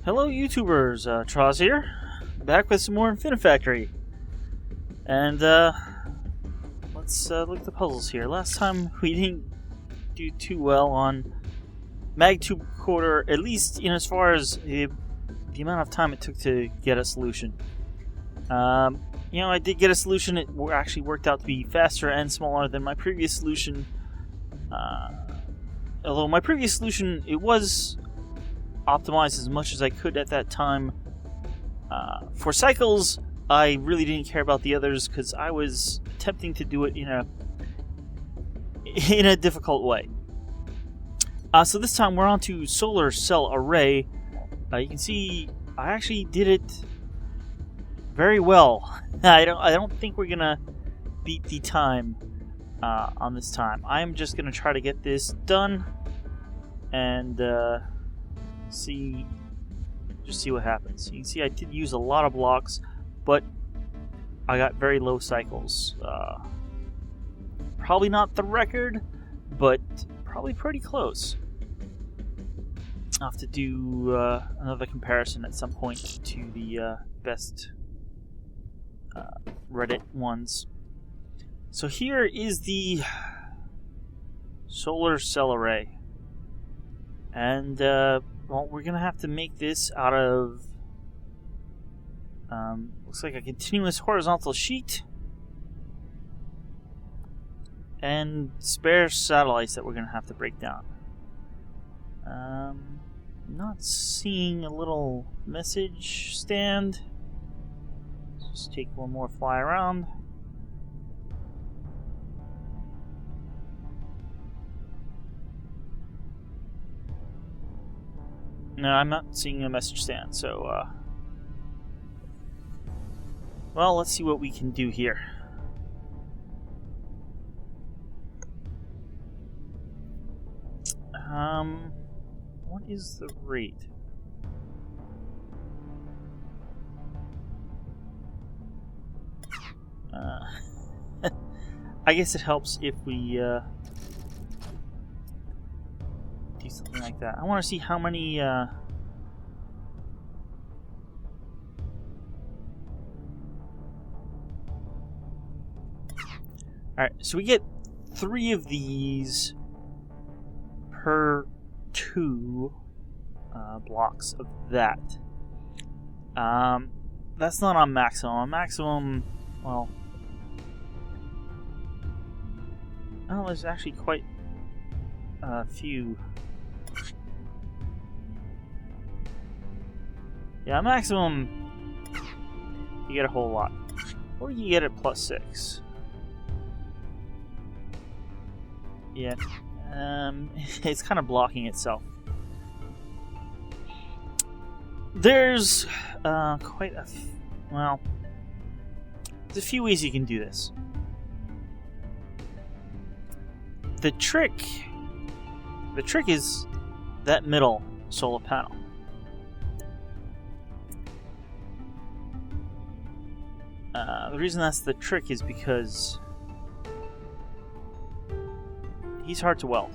Hello YouTubers, Troz here, back with some more Infinifactory. And let's look at the puzzles here. Last time we didn't do too well on MagTube Recorder, at least as far as the amount of time it took to get a solution. I did get a solution. It actually worked out to be faster and smaller than my previous solution. Although my previous solution, it was optimized as much as I could at that time. For cycles, I really didn't care about the others because I was attempting to do it in a difficult way. So this time we're on to solar cell array. You can see I actually did it very well. I don't think we're gonna beat the time on this time. I'm just gonna try to get this done and see what happens. You can see I did use a lot of blocks, but I got very low cycles. Probably not the record, but probably pretty close. I'll have to do another comparison at some point to the best Reddit ones. So here is the solar cell array. And, well, we're going to have to make this out of, looks like a continuous horizontal sheet and spare satellites that we're going to have to break down. Not seeing a little message stand. Just take one more fly around. No, I'm not seeing a message stand, so, well, let's see what we can do here. What is the rate? I guess it helps if we, do something like that. I want to see how many, Alright, so we get 3 of these per 2 blocks of that. That's not on maximum. On maximum, well, oh, there's actually quite a few. Yeah, maximum, you get a whole lot. Or you get it plus 6. Yeah, it's kind of blocking itself. There's quite a well, there's a few ways you can do this. The trick is that middle solar panel. The reason that's the trick is because he's hard to weld.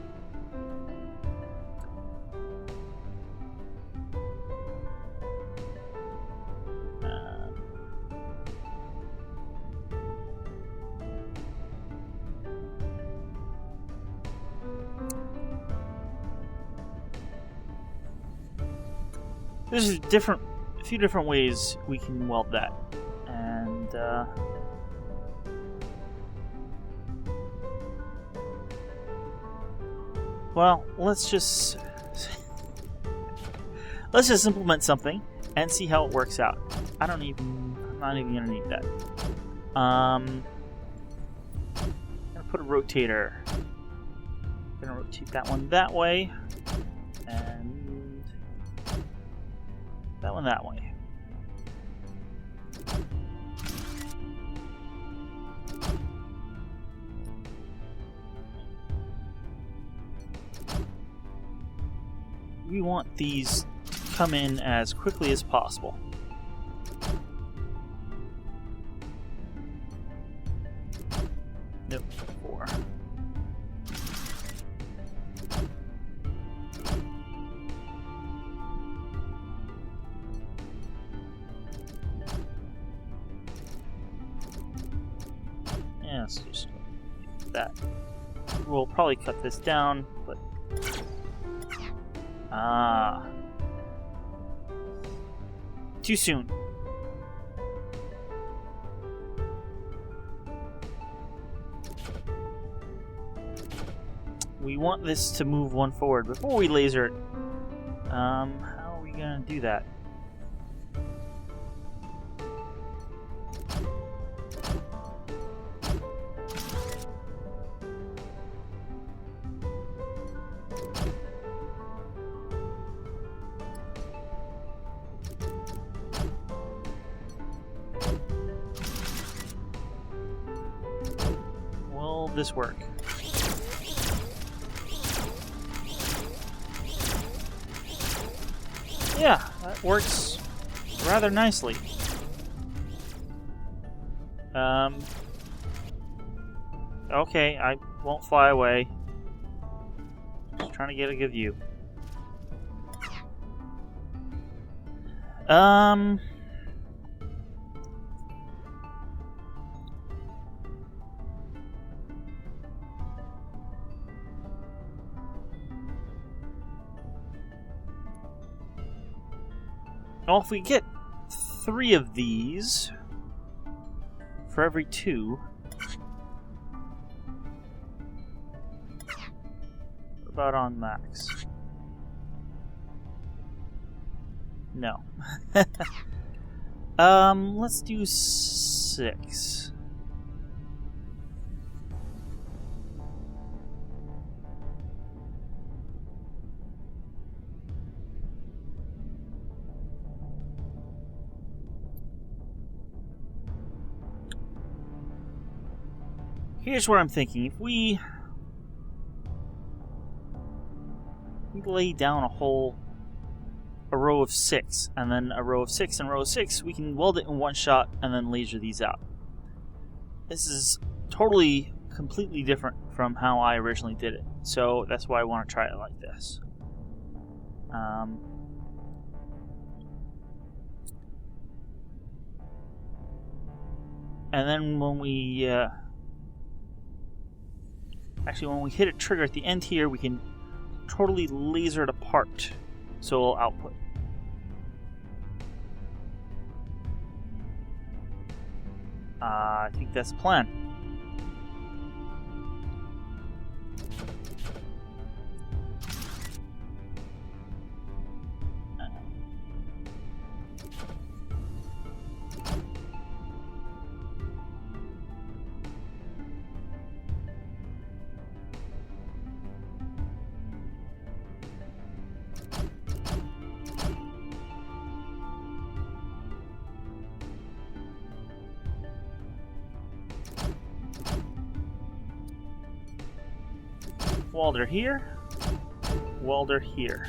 There's a few different ways we can weld that, and well, let's just implement something and see how it works out. I'm not even gonna need that. I'm gonna put a rotator. I'm gonna rotate that one that way, and that one that way. We want these to come in as quickly as possible. Nope, 4. that. We'll probably cut this down, but... too soon. We want this to move one forward before we laser it. How are we gonna do that? Will this work? Yeah, that works rather nicely. Okay, I won't fly away. Just trying to get a good view. Well, if we get 3 of these for every 2, what about on max? No. Let's do 6. Here's what I'm thinking. If we lay down a row of 6, and then a row of 6 and a row of 6, we can weld it in one shot and then laser these out. This is totally, completely different from how I originally did it. So that's why I want to try it like this. And then when we... Actually, when we hit a trigger at the end here, we can totally laser it apart, so it'll output. I think that's the plan. Welder here, welder here.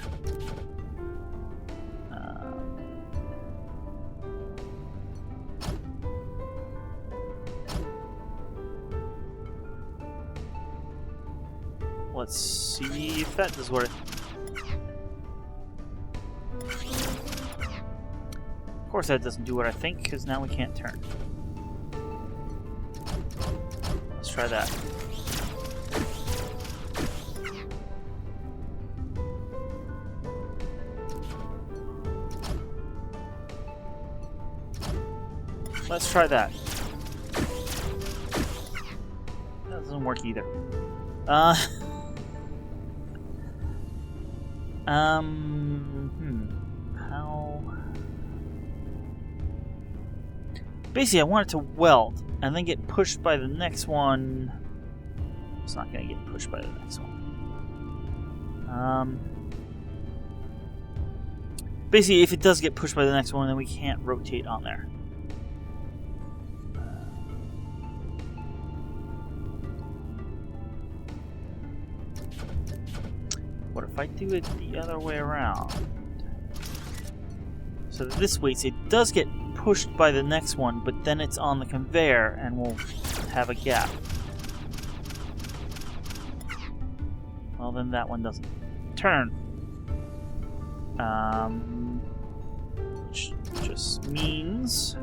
Let's see if that does what it... Of course that doesn't do what I think, because now we can't turn. Let's try that. Let's try that. That doesn't work either. How? Basically, I want it to weld and then get pushed by the next one. It's not going to get pushed by the next one. Basically, if it does get pushed by the next one, then we can't rotate on there. What if I do it the other way around? So this way, it does get pushed by the next one, but then it's on the conveyor and we'll have a gap. Well, then that one doesn't turn. Which just means...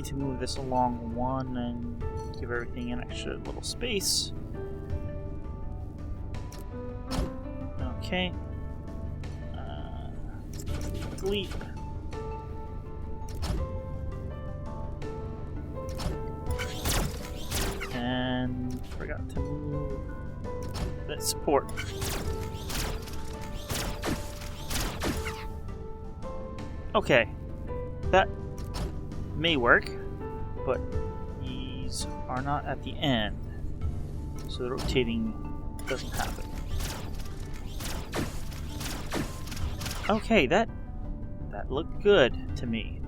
need to move this along one and give everything an extra little space. Okay. Delete. And forgot to move that support. Okay, that may work, but these are not at the end, so the rotating doesn't happen. Okay, that looked good to me.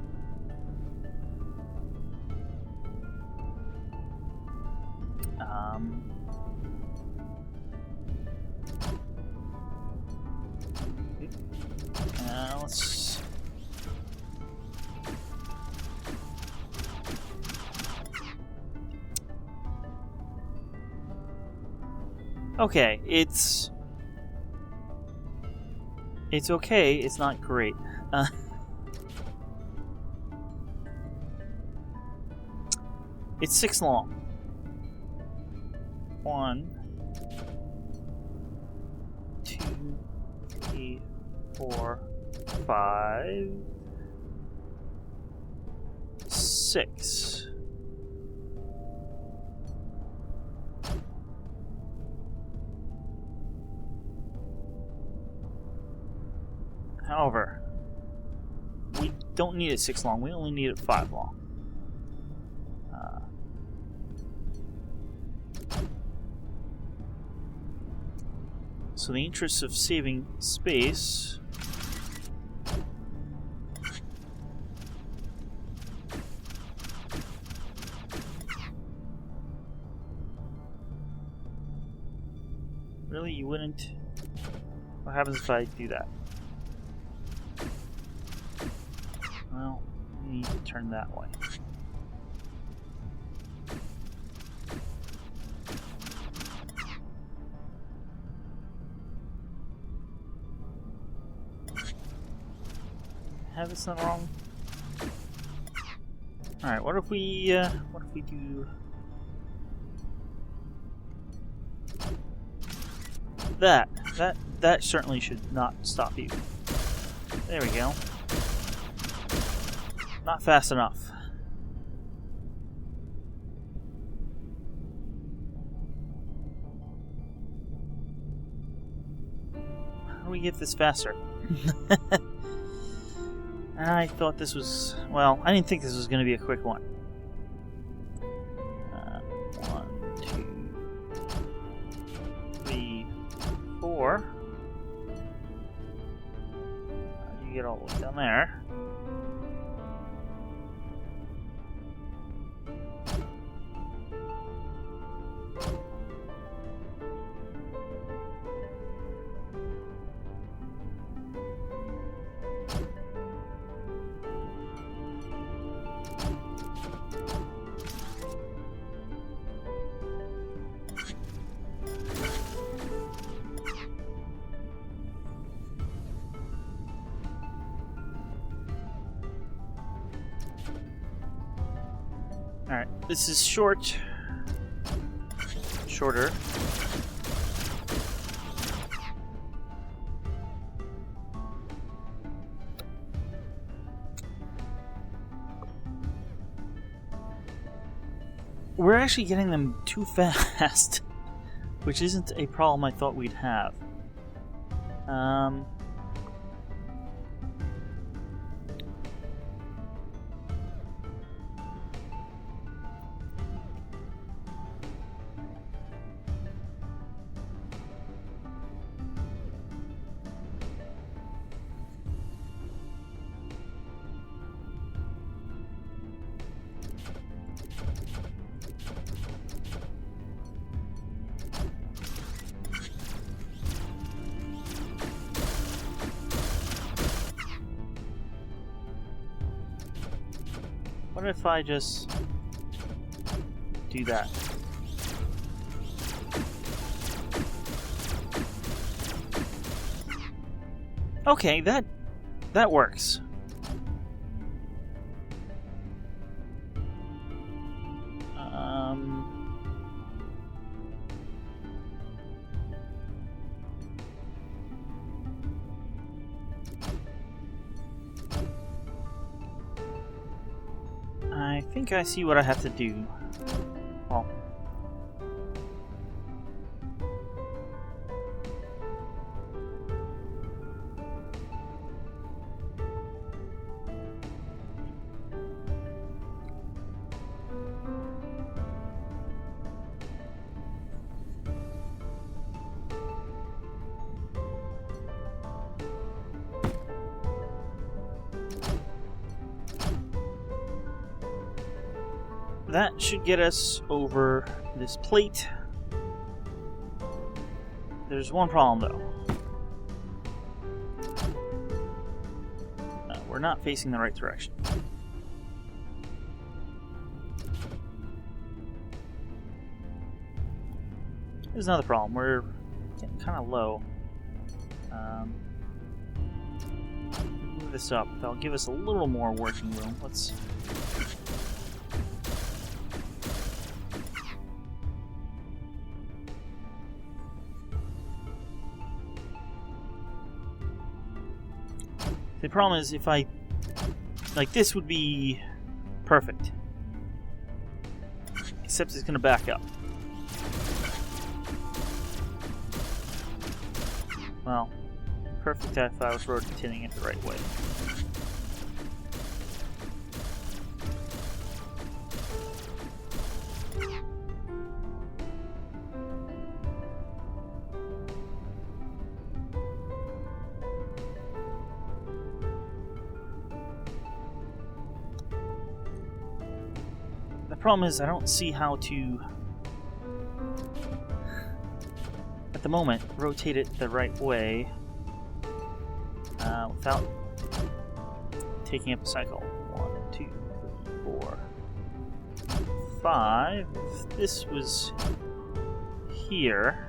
Let's. Okay, it's okay. It's not great. It's 6 long. 1, 2, 3, 4, 5, 6. However, we don't need it 6 long. We only need it 5 long. So in the interest of saving space, really, you wouldn't? What happens if I do that? Well, we need to turn that way. Have this done wrong? Alright, what if we do that? That certainly should not stop you. There we go. Not fast enough. How do we get this faster? I thought this was... Well, I didn't think this was going to be a quick one. 1, 2, 3, 4. How'd you get all the way down there? Alright, this is shorter. We're actually getting them too fast, which isn't a problem I thought we'd have. What if I just do that? Okay, that works. I think I see what I have to do. Well, that should get us over this plate. There's one problem though. We're not facing the right direction. There's another problem. We're getting kind of low. Move this up. That'll give us a little more working room. Let's. The problem is if I... Like, this would be perfect. Except it's going to back up. Well, perfect if I was rotating it the right way. The problem is I don't see how to, at the moment, rotate it the right way without taking up a cycle. 1, 2, 3, 4, 5. If this was here,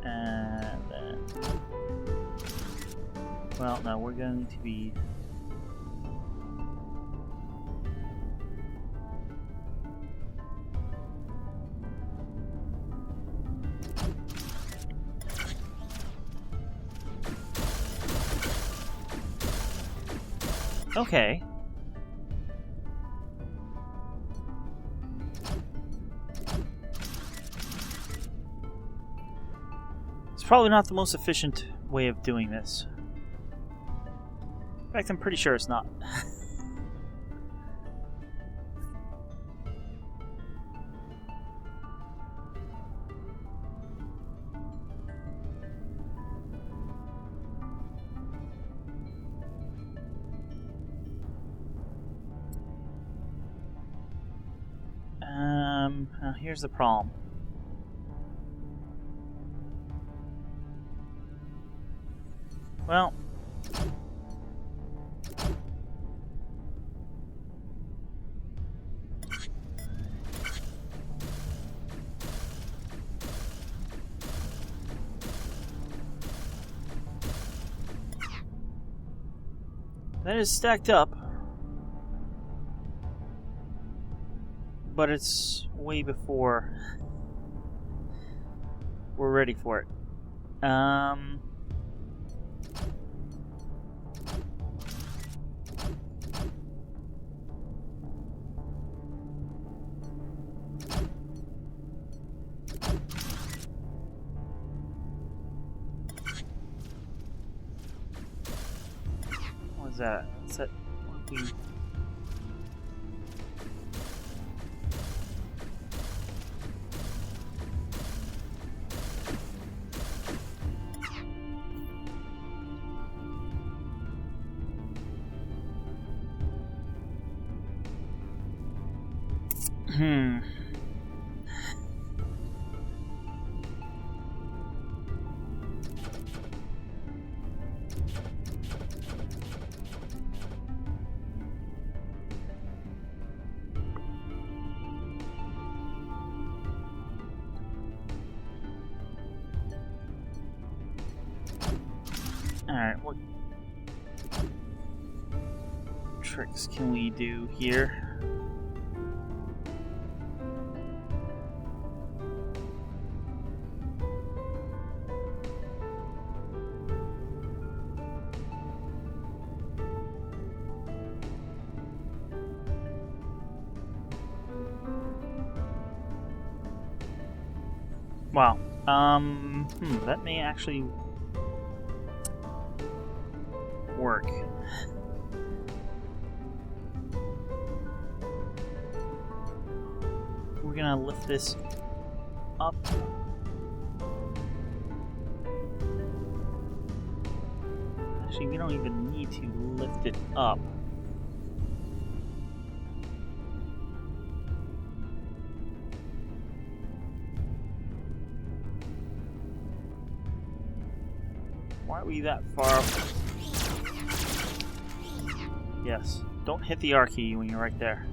and then, well, no, we're going to be. Okay. It's probably not the most efficient way of doing this. In fact, I'm pretty sure it's not. Now here's the problem. Well, that is stacked up, but it's way before we're ready for it. What is that? Is that what we... Alright, we're tricks can we do here? Wow. That may actually work. We're gonna lift this up. Actually, we don't even need to lift it up. Why are we that far up? Yes. Don't hit the R key when you're right there.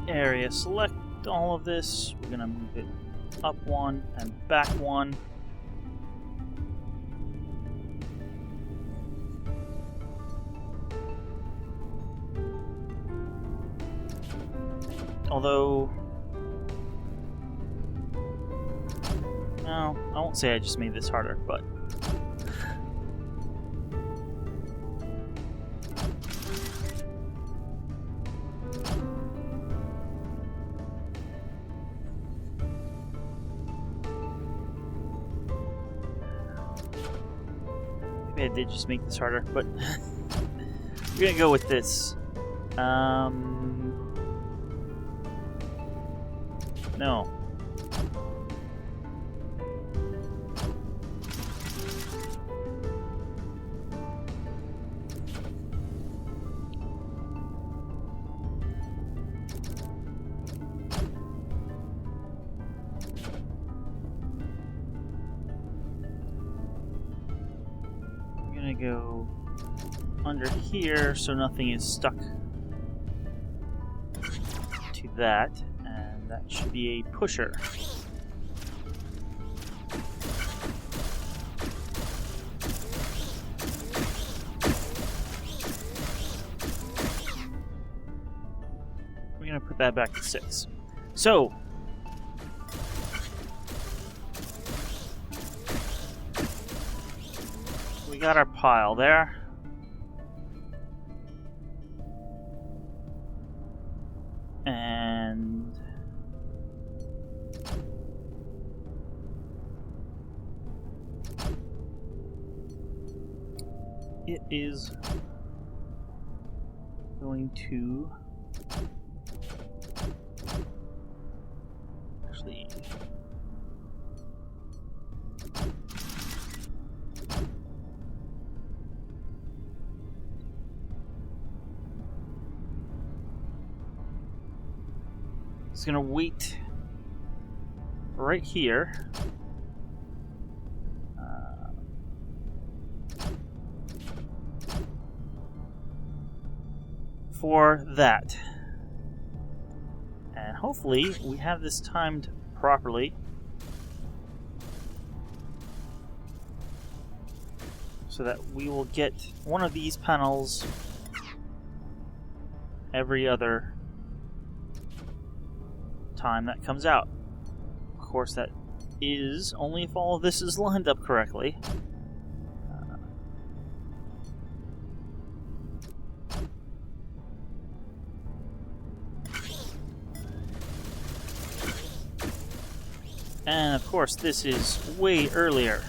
Area select all of this. We're gonna move it up one and back one. Although, no, I won't say I just made this harder, but maybe I did just make this harder, but we're gonna go with this. No. I'm gonna go under here so nothing is stuck to that. That should be a pusher. We're gonna put that back to 6. So, we got our pile there. And it is going to actually it's going to wait right here. For that. And hopefully we have this timed properly. So that we will get one of these panels every other time that comes out. Of course, that is only if all of this is lined up correctly. And of course, this is way earlier.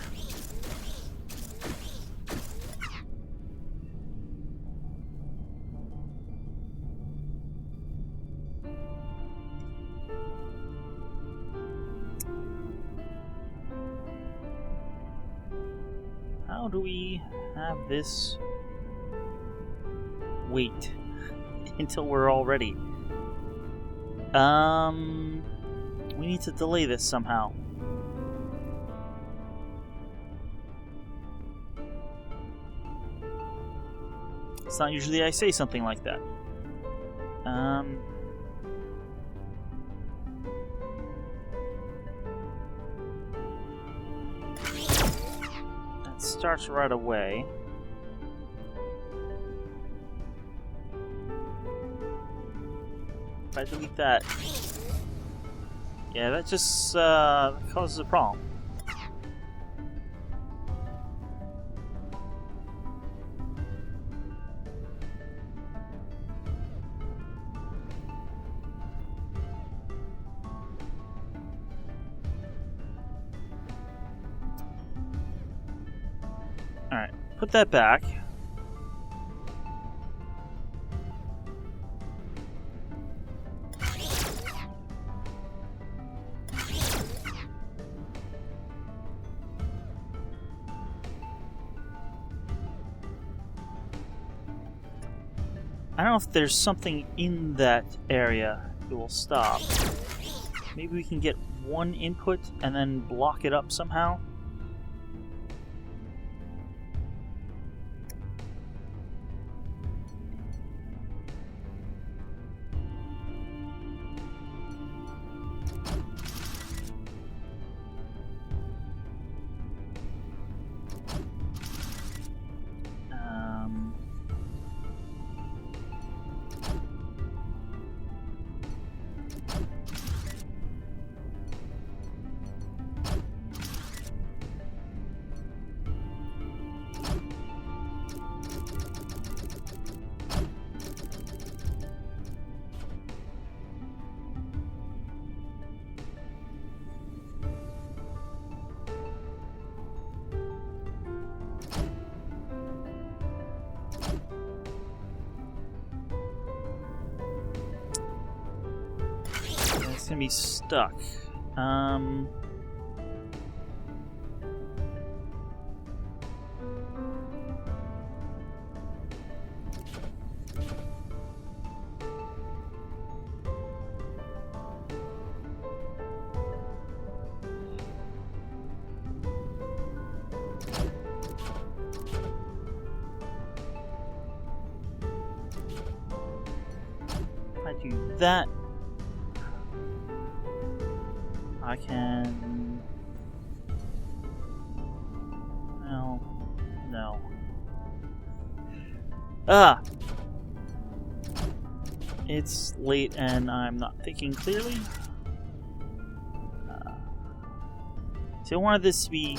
How do we have this wait until we're all ready? We need to delay this somehow. It's not usually I say something like that. That starts right away. If I delete that... Yeah, that just causes a problem. Alright, put that back. I don't know if there's something in that area that will stop. Maybe we can get one input and then block it up somehow. It's gonna be stuck. If I do that, I can... No. Ah! It's late and I'm not thinking clearly. So I wanted this to be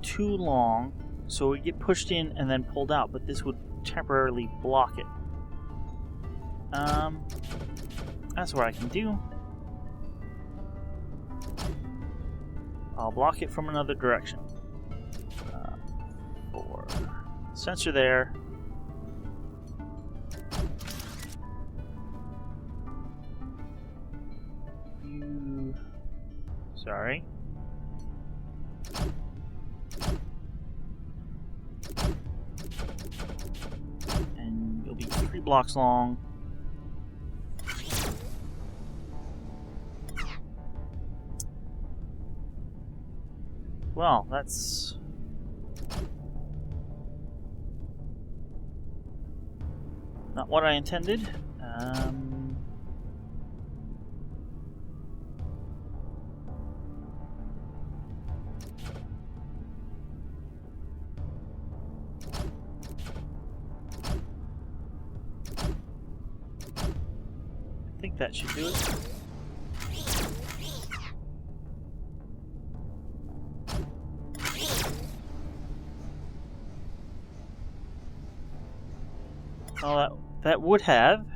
too long, so it would get pushed in and then pulled out, but this would temporarily block it. That's what I can do. I'll block it from another direction. For sensor there. Sorry. And it'll be 3 blocks long. Well, that's... not what I intended. I think that should do it. Well, that would have,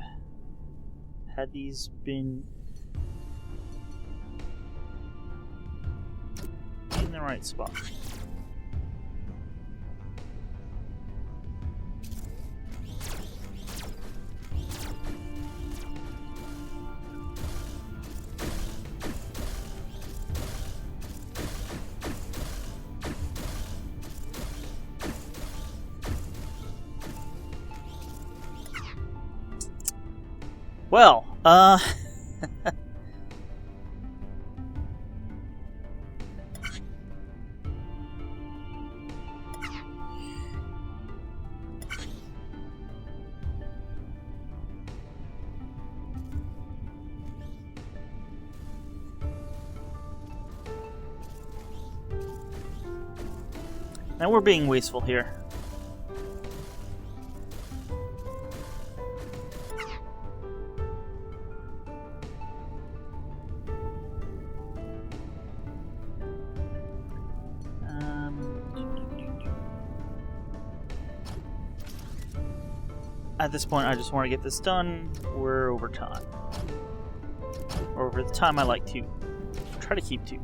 had these been in the right spot. Well, Now we're being wasteful here. At this point, I just want to get this done. We're over time. Or over the time I like to. Try to keep to.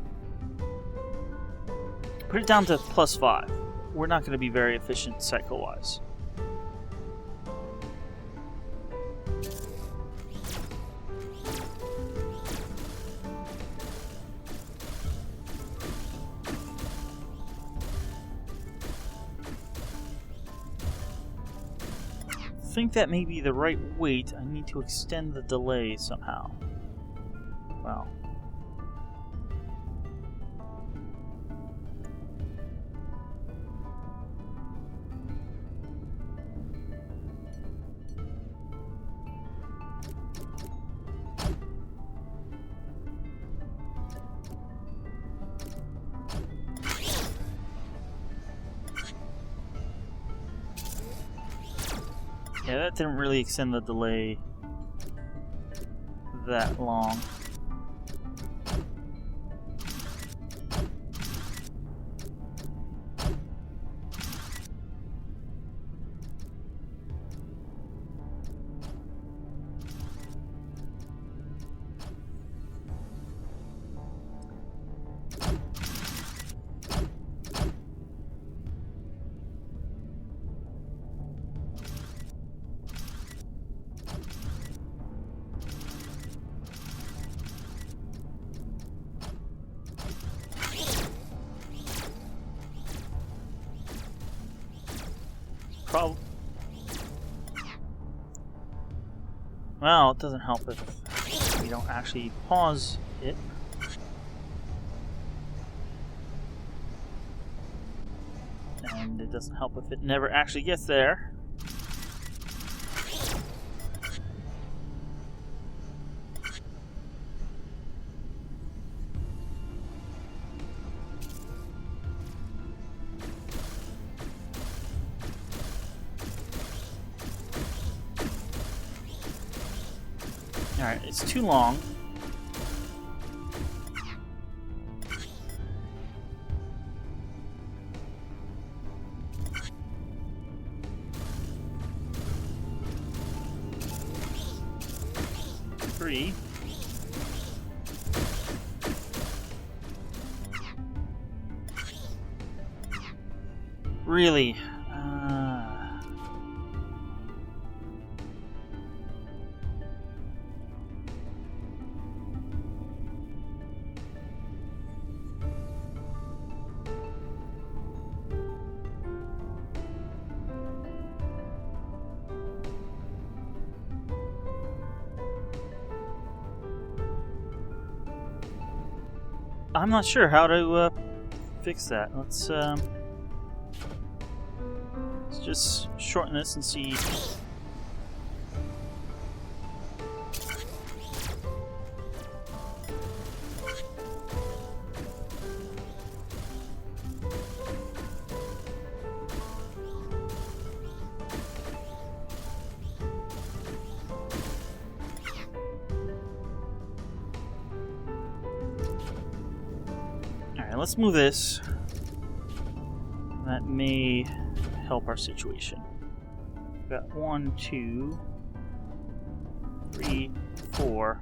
Put it down to +5. We're not going to be very efficient cycle-wise. I think that may be the right weight. I need to extend the delay somehow. Wow. Yeah, that didn't really extend the delay that long. Well, it doesn't help if we don't actually pause it. And it doesn't help if it never actually gets there. Alright, it's too long. Three. Really? I'm not sure how to fix that. Let's just shorten this and see. Let's move this. That may help our situation. We've got 1, 2, 3, 4.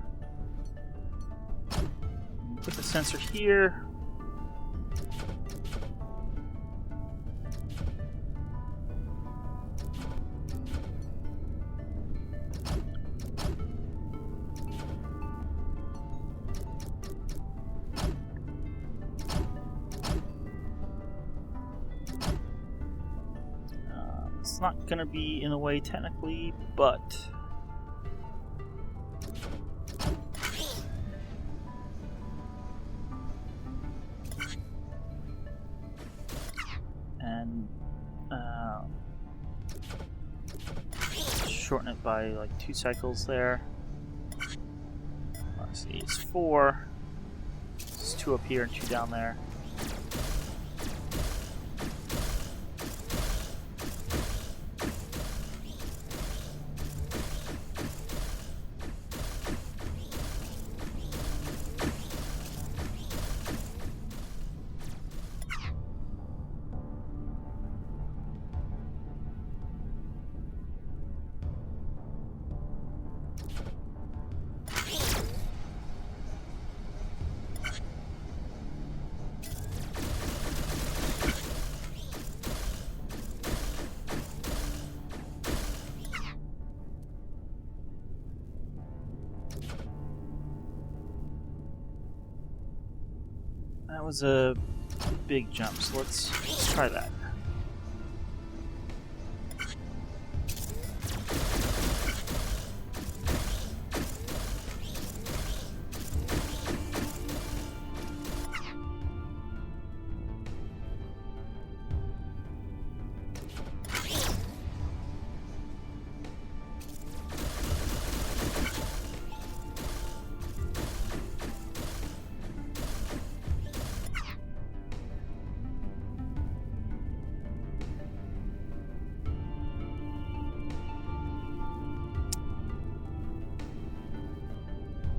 Put the sensor here. Not gonna be in the way technically, but and shorten it by like 2 cycles there. Let's see, it's 4. It's 2 up here and 2 down there. was a big jump, so let's try that.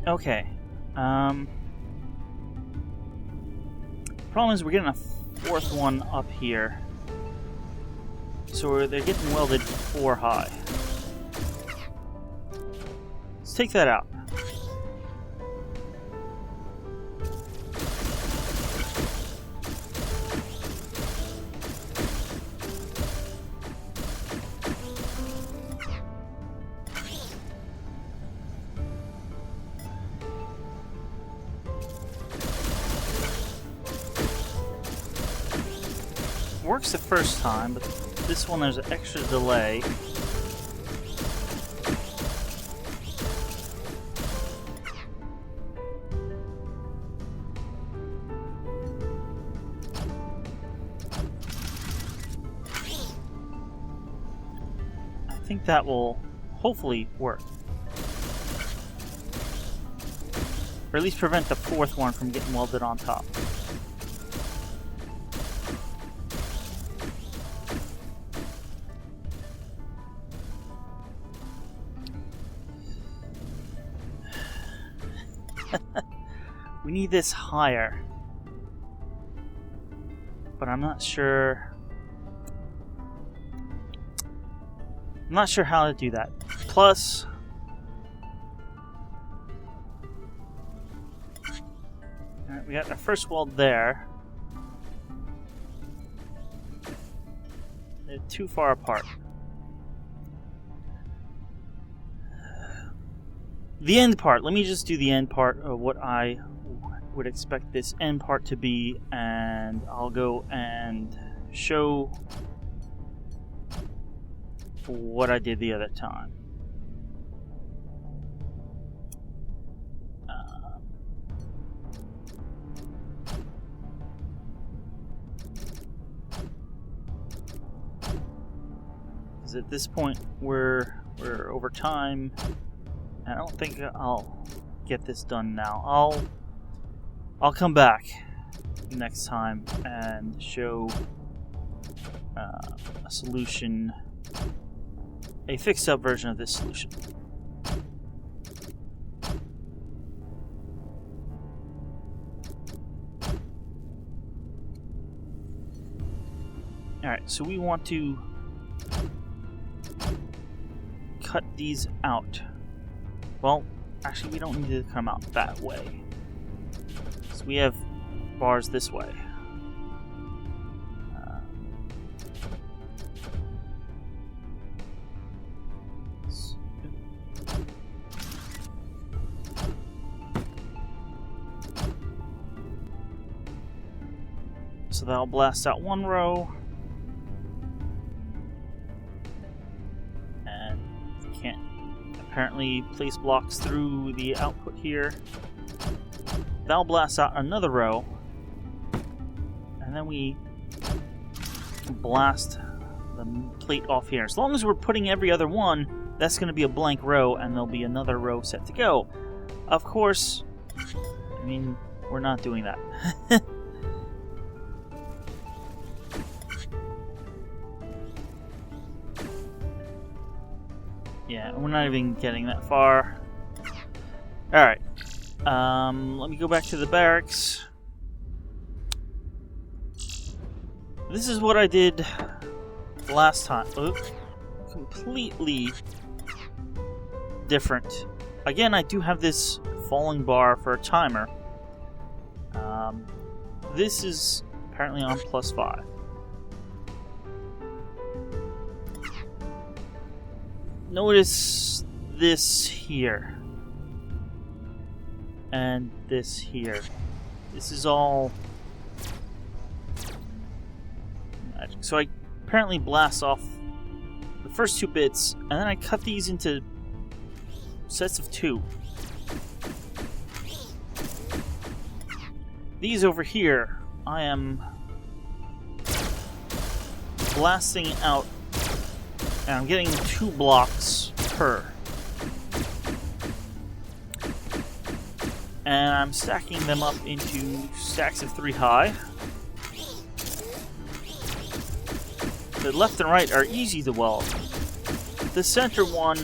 Okay. Problem is we're getting a fourth one up here. So they're getting welded 4 high. Let's take that out. Works the first time, but this one there's an extra delay. I think that will hopefully work. Or at least prevent the fourth one from getting welded on top. We need this higher, but I'm not sure how to do that. Plus, alright, we got our first weld there. They're too far apart. The end part. Let me just do the end part of what I would expect this end part to be, and I'll go and show what I did the other time. Because at this point we're over time. I don't think I'll get this done now. I'll come back next time and show a solution, a fixed up version of this solution. Alright, so we want to cut these out. Well, actually we don't need to come out that way. So we have bars this way. So that'll blast out one row. And can't apparently place blocks through the output here. That'll blast out another row. And then we blast the plate off here. As long as we're putting every other one, that's going to be a blank row and there'll be another row set to go. Of course, I mean, we're not doing that. Yeah, we're not even getting that far. Alright. Let me go back to the barracks. This is what I did last time. Oop. Completely different. Again, I do have this falling bar for a timer. This is apparently on +5. Notice this here. And this here. This is all So I apparently blast off the first 2 bits, and then I cut these into sets of 2. These over here, I am blasting out, and I'm getting 2 blocks per. And I'm stacking them up into stacks of 3 high. The left and right are easy to weld. The center one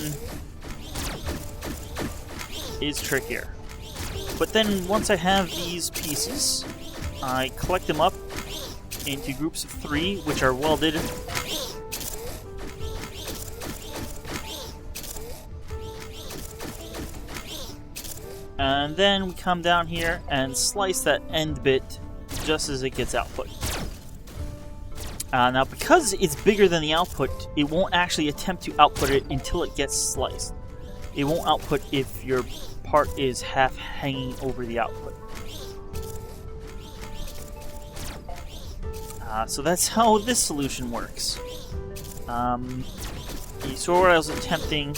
is trickier. But then once I have these pieces, I collect them up into groups of 3, which are welded. And then we come down here and slice that end bit just as it gets output. Now, because it's bigger than the output, it won't actually attempt to output it until it gets sliced. It won't output if your part is half hanging over the output. So that's how this solution works. You saw what I was attempting.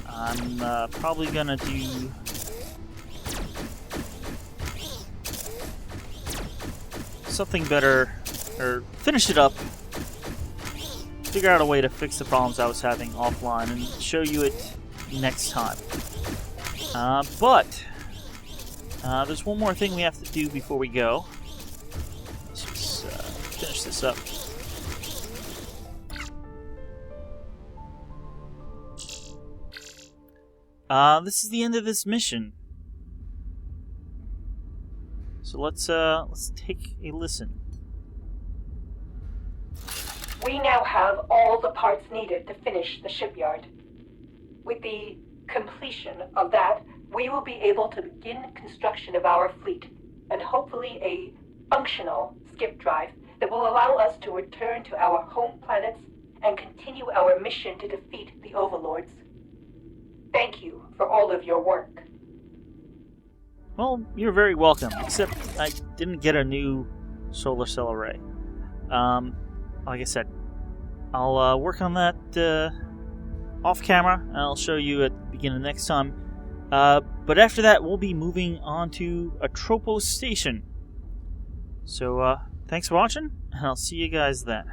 I'm probably gonna do something better, or finish it up, figure out a way to fix the problems I was having offline, and show you it next time. But there's one more thing we have to do before we go. Let's just finish this up. This is the end of this mission. So let's take a listen. We now have all the parts needed to finish the shipyard. With the completion of that, we will be able to begin construction of our fleet, and hopefully a functional skip drive that will allow us to return to our home planets and continue our mission to defeat the overlords. Thank you for all of your work. Well, you're very welcome, except I didn't get a new solar cell array. Like I said, I'll work on that off camera, and I'll show you at the beginning of next time. But after that, we'll be moving on to a Tropos station. So, thanks for watching, and I'll see you guys then.